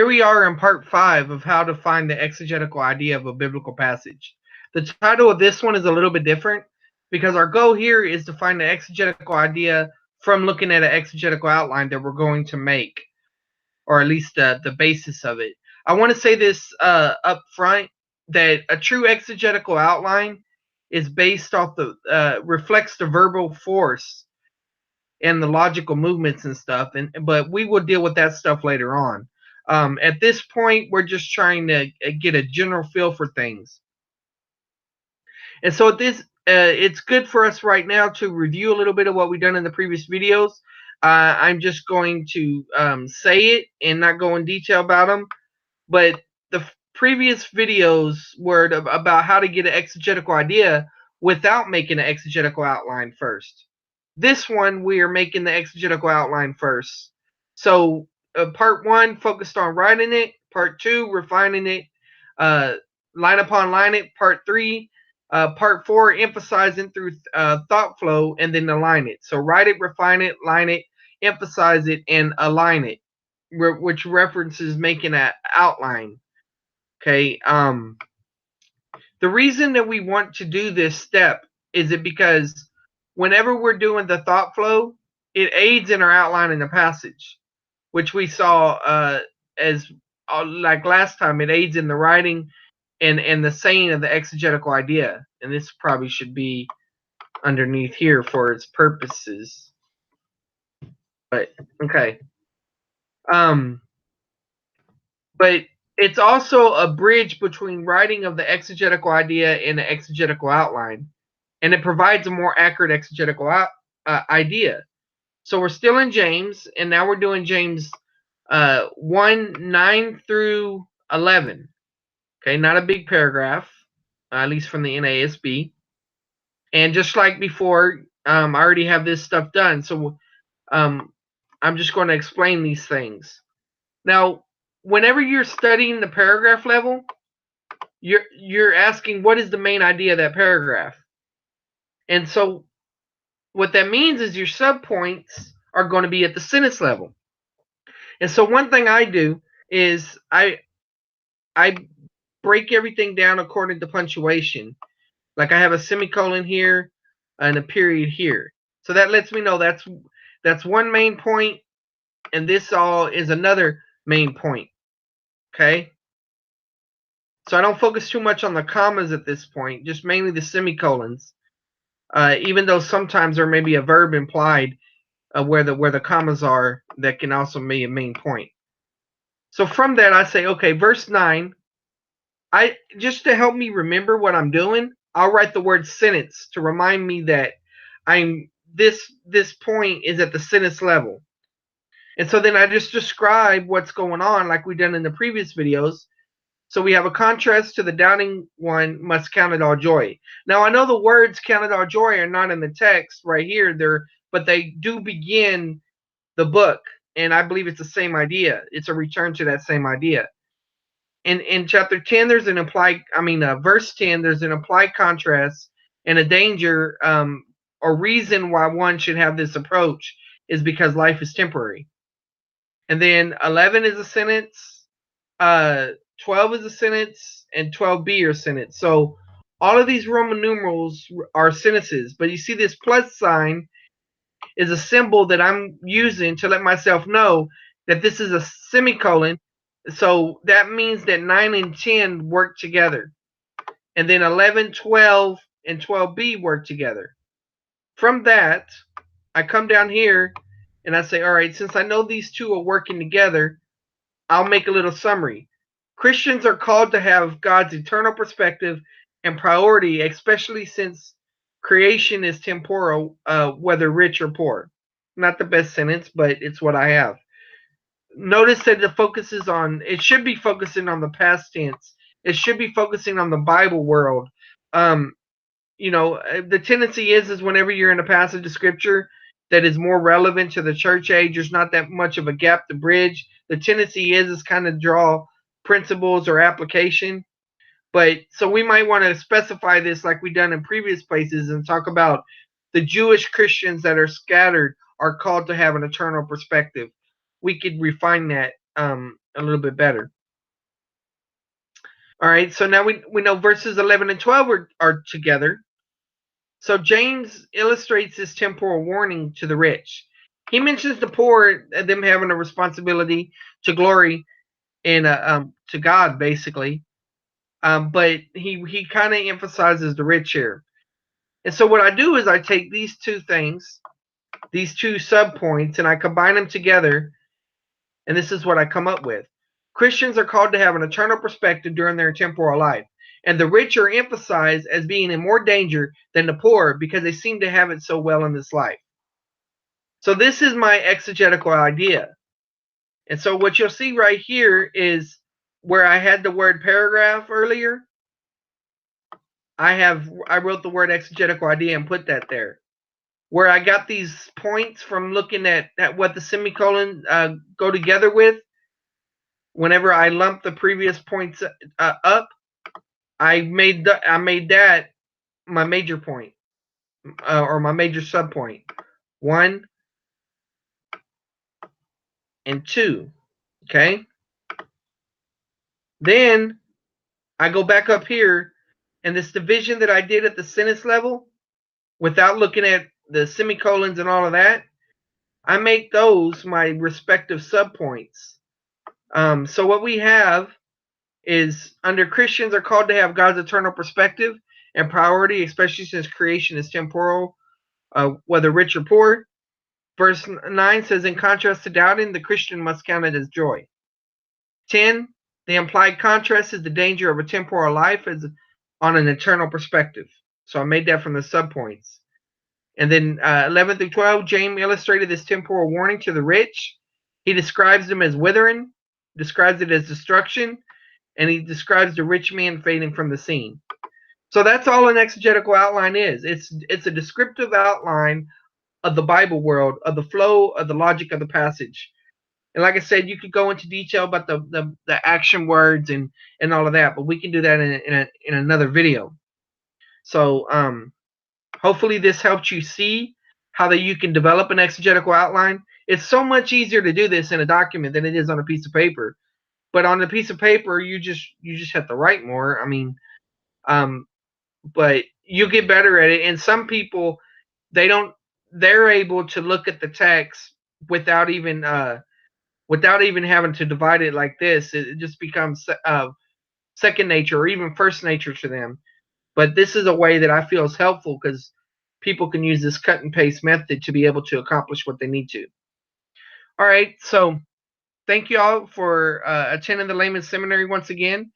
Here we are in part 5 of how to find the exegetical idea of a biblical passage. The title of this one is a little bit different because our goal here is to find the exegetical idea from looking at an exegetical outline that we're going to make, or at least the basis of it. I want to say this up front, that a true exegetical outline is based off reflects the verbal force and the logical movements and stuff, but we will deal with that stuff later on. At this point, we're just trying to get a general feel for things. And so it's good for us right now to review a little bit of what we've done in the previous videos. I'm just going to say it and not go in detail about them. But the previous videos were about how to get an exegetical idea without making an exegetical outline first. This one, we are making the exegetical outline first. So part 1 focused on writing it. Part 2, refining it, line upon line it. Part 3, part 4, emphasizing through thought flow, and then align it. So write it, refine it, line it, emphasize it, and align it, which references making an outline. Okay. The reason that we want to do this step is it because whenever we're doing the thought flow, it aids in our outline in the passage, which we saw as like last time. It aids in the writing and the saying of the exegetical idea, and this probably should be underneath here for its purposes. But okay. But it's also a bridge between writing of the exegetical idea and the exegetical outline, and it provides a more accurate exegetical idea. So we're still in James, and now we're doing James 1:9 through 11. Okay, not a big paragraph, at least from the NASB. And just like before, I already have this stuff done, so I'm just going to explain these things. Now, whenever you're studying the paragraph level, you're asking what is the main idea of that paragraph. And so what that means is your subpoints are going to be at the sentence level. And so one thing I do is I break everything down according to punctuation. Like I have a semicolon here and a period here. So that lets me know that's one main point, and this all is another main point. Okay? So I don't focus too much on the commas at this point, just mainly the semicolons. Even though sometimes there may be a verb implied where the commas are, that can also be a main point. So from that, I say, okay, verse 9. I just to help me remember what I'm doing, I'll write the word sentence to remind me that this point is at the sentence level. And so then I just describe what's going on like we've done in the previous videos. So we have a contrast to the doubting one must count it all joy. Now I know the words count it all joy are not in the text right here, but they do begin the book, and I believe it's the same idea. It's a return to that same idea. In chapter 10, there's verse 10, there's an implied contrast and a danger, or reason why one should have this approach is because life is temporary. And then 11 is a sentence, 12 is a sentence, and 12b are sentence. So all of these Roman numerals are sentences, but you see this plus sign is a symbol that I'm using to let myself know that this is a semicolon. So that means that 9 and 10 work together. And then 11, 12, and 12b work together. From that, I come down here and I say, all right, since I know these two are working together, I'll make a little summary. Christians are called to have God's eternal perspective and priority, especially since creation is temporal, whether rich or poor. Not the best sentence, but it's what I have. Notice that it should be focusing on the past tense. It should be focusing on the Bible world. The tendency is whenever you're in a passage of scripture that is more relevant to the church age, there's not that much of a gap to bridge. The tendency is kind of draw principles or application. But so we might want to specify this like we've done in previous places and talk about the Jewish Christians that are scattered are called to have an eternal perspective. We could refine that a little bit better. All right, so now we know verses 11 and 12 are together. So James illustrates this temporal warning to the rich. He mentions the poor, them having a responsibility to glory and to God, basically. But he kind of emphasizes the rich here. And so what I do is I take these two things, these two subpoints, and I combine them together, and this is what I come up with. Christians are called to have an eternal perspective during their temporal life, and the rich are emphasized as being in more danger than the poor because they seem to have it so well in this life. So this is my exegetical idea. And so what you'll see right here is where I had the word paragraph earlier. I wrote the word exegetical idea and put that there. Where I got these points from looking at what the semicolon go together with. Whenever I lump the previous points up, I made that my major point or my major subpoint. 1 and 2. Okay. Then I go back up here, and this division that I did at the sentence level, without looking at the semicolons and all of that, I make those my respective subpoints. So what we have is under Christians are called to have God's eternal perspective and priority, especially since creation is temporal, whether rich or poor. Verse 9 says, in contrast to doubting, the Christian must count it as joy. 10, the implied contrast is the danger of a temporal life as on an eternal perspective. So I made that from the subpoints. And then 11 through 12, James illustrated this temporal warning to the rich. He describes them as withering, describes it as destruction, and he describes the rich man fading from the scene. So that's all an exegetical outline is. It's a descriptive outline of the Bible world, of the flow, of the logic of the passage. And like I said, you could go into detail about the action words and all of that, but we can do that in another video. So hopefully this helped you see how that you can develop an exegetical outline. It's so much easier to do this in a document than it is on a piece of paper. But on a piece of paper, you just have to write more. I mean, but you get better at it. And some people, they're able to look at the text without even having to divide it like this. It just becomes second nature or even first nature to them. But this is a way that I feel is helpful because people can use this cut and paste method to be able to accomplish what they need to. All right, so thank you all for attending the Layman Seminary once again.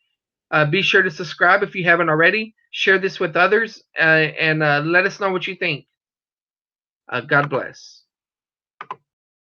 Be sure to subscribe if you haven't already. Share this with others and let us know what you think. God bless.